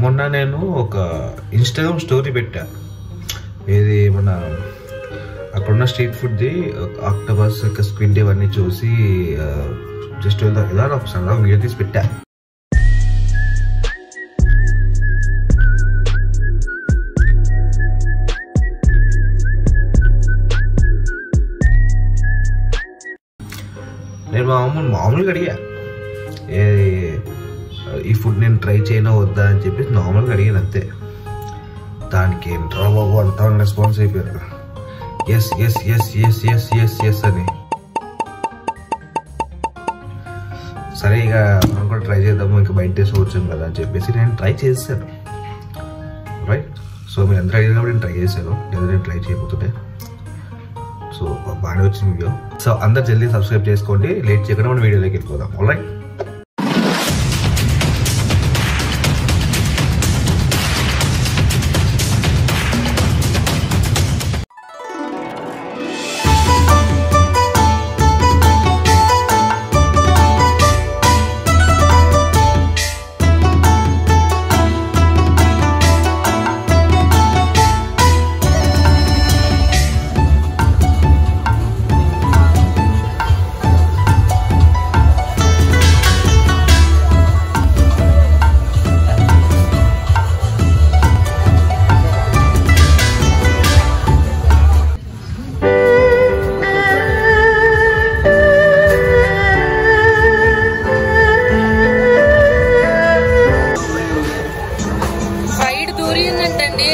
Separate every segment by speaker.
Speaker 1: మొన్న నేను ఒక ఇన్స్టాగ్రామ్ స్టోరీ పెట్టా, ఇది మన అక్కడున్న స్ట్రీట్ ఫుడ్ది ఆక్టోపస్ స్క్విడ్ ఇవన్నీ చూసి జస్ట్ ఇలా ఒకసారి వీడియో తీసి పెట్టా. నేను మామూలుగా అడిగా ఈ ఫుడ్ నేను ట్రై చేయనా వద్దా అని చెప్పేసి నార్మల్గా అడిగాను అంతే. దానికి ఏంట్రా బాబు అంతా రెస్పాన్స్ అయిపోయారు, yes yes yes yes yes yes yes అని. సరే ఇక మనం కూడా ట్రై చేద్దాము, ఇంకా బయట టేస్ట్ వచ్చాం కదా అని చెప్పేసి నేను ట్రై చేశాను. రైట్, సో మీరు అందరూ అడిగినప్పుడు నేను ట్రై చేశాను, లేదా నేను ట్రై చేయబోతుంటే. సో బాగానే వచ్చింది వీడియో. సో అందరు జల్దీ సబ్స్క్రైబ్ చేసుకోండి, లేట్ చేయకుండా మనం వీడియోలోకి వెళ్ళిపోదాం. ఆల్రైట్,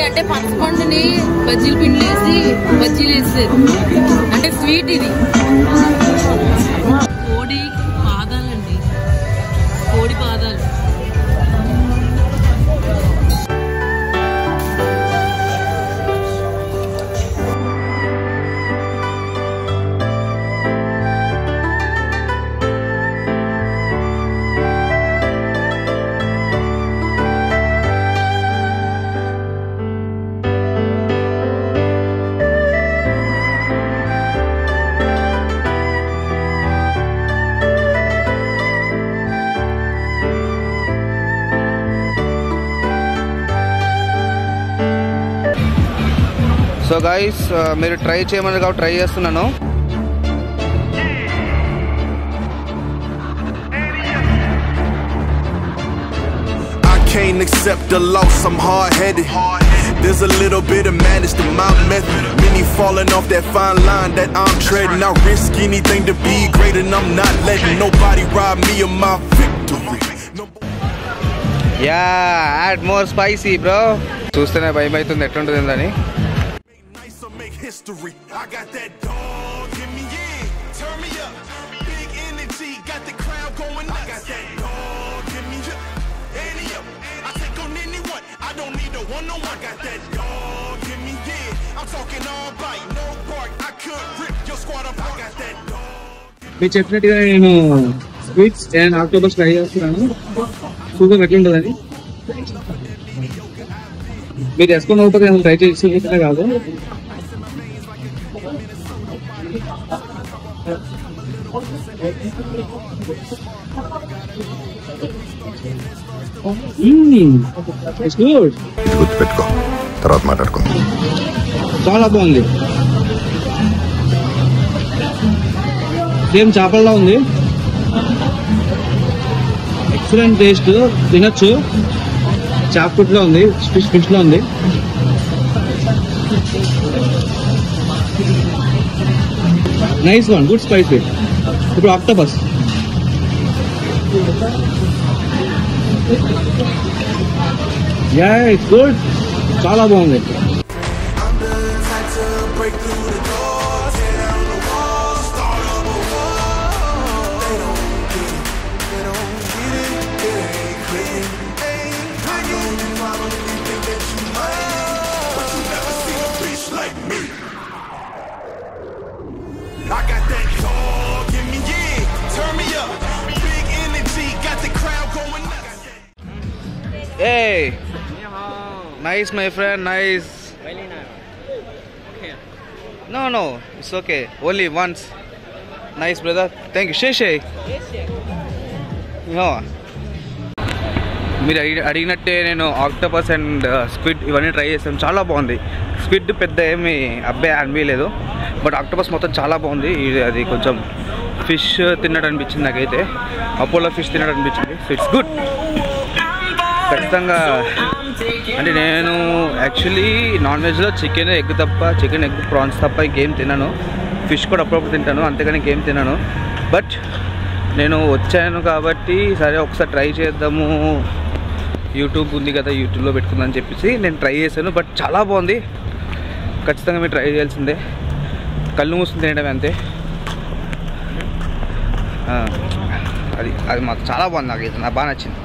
Speaker 2: అంటే పనసపండుని బజ్జీల పిండి వేసి బజ్జీలు వేస్తారు, అంటే స్వీట్ ఇది. కోడి పాదాలండి, కోడి పాదాలు.
Speaker 3: సో గైస్ మీరు ట్రై చేయమని కాబట్టి ట్రై చేస్తున్నాను.
Speaker 4: I can't accept the loss, I'm hard-headed. There's a little bit of madness to my method. Many falling off that fine line that I'm treading. I risk anything to be great and I'm not letting nobody rob me of my victory.
Speaker 3: Yeah, add more spicy bro. చూస్తేనే భయం అవుతుంది ఎట్లుంటుందని.
Speaker 4: History. I got that dog in me, yeah. Turn me up. Big energy, got the crowd going nuts. I got that dog in me, yeah. Any up. I take on anyone. I don't need a one-on-one. I got that dog in me, yeah. I'm talking all bite, no bark. I could rip your squad apart. I got that dog.
Speaker 5: మీరు చెప్పినట్టుగా నేను sweets and octopus try చేస్తున్నాను, చూద్దాం ఎట్లుంటుందని. మీరు వేసుకొని అవుతుంది నేను try చేసి కాదు.
Speaker 6: గుర్తుపెట్టుకో, తర్వాత మాట్లాడుకుందాం.
Speaker 5: చాలా బాగుంది, సేమ్ చేపల్లో ఉంది, ఎక్సలెంట్ టేస్ట్, తినచ్చు. చేప ఫుడ్లో ఉంది, ఫిష్లో ఉంది. Nice one, good spicy. ఇప్పుడు ఆక్టోపస్ యా ఇట్స్ గుడ్, చాలా బాగుంది.
Speaker 4: I got that dog in me, yeah. Turn me up. Big energy, got the crowd going nuts.
Speaker 3: Hey, nice my friend, nice. No, it's okay. Only once. Nice brother. Thank you. Shay. No. మీరు అడిగినట్టే నేను octopus and squid ఇవన్నీ try చేసాను, చాలా బాగుంది. Squid పెద్ద ఏమి అబ్బాయి అనిపించలేదు, బట్ ఆక్టోపస్ మొత్తం చాలా బాగుంది. అది కొంచెం ఫిష్ తిన్నట్టు అనిపించింది నాకైతే, అపోలో ఫిష్ తిన్నట్టు అనిపించింది. So it's good. ఖచ్చితంగా అంటే నేను యాక్చువల్లీ నాన్ వెజ్లో చికెన్ ఎగ్ ప్రాన్స్ తప్ప ఇంకేం తిన్నాను. ఫిష్ కూడా అప్పుడప్పుడు తింటాను, అంతేగాని ఇంకేం తిన్నాను. బట్ నేను వచ్చాను కాబట్టి సరే ఒకసారి ట్రై చేద్దాము, యూట్యూబ్ ఉంది కదా యూట్యూబ్లో పెట్టుకుందని చెప్పేసి నేను ట్రై చేశాను. బట్ చాలా బాగుంది, ఖచ్చితంగా మీరు ట్రై చేయాల్సిందే. కళ్ళు మూసుకుని తినడమే అంతే. అది మాకు చాలా బాగుంది, నాకు బాగా నచ్చింది.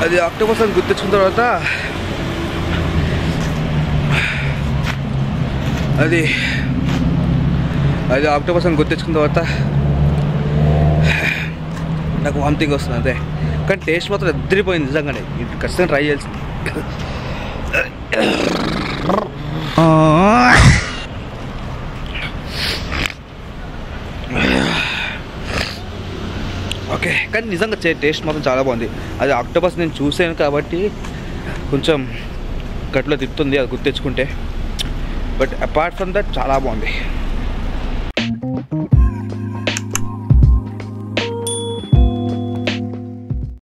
Speaker 3: అది ఆక్టోపస్ అని గుర్తించిన తర్వాత అది ఆక్టోపస్ అని గుర్తించుకున్న తర్వాత నాకు వామిటింగ్ వస్తుంది అంతే. కానీ టేస్ట్ మాత్రం ఎదిరిపోయింది నిజంగానే. ఇది ఖచ్చితంగా ట్రై చేయాల్సింది. ఓకే, కానీ నిజంగా టేస్ట్ మాత్రం చాలా బాగుంది. అది ఆక్టోపస్ నేను చూసాను కాబట్టి కొంచెం గట్లో తిప్పుతుంది అది గుర్తించుకుంటే. బట్ అపార్ట్ ఫ్రమ్ దట్ చాలా బాగుంది.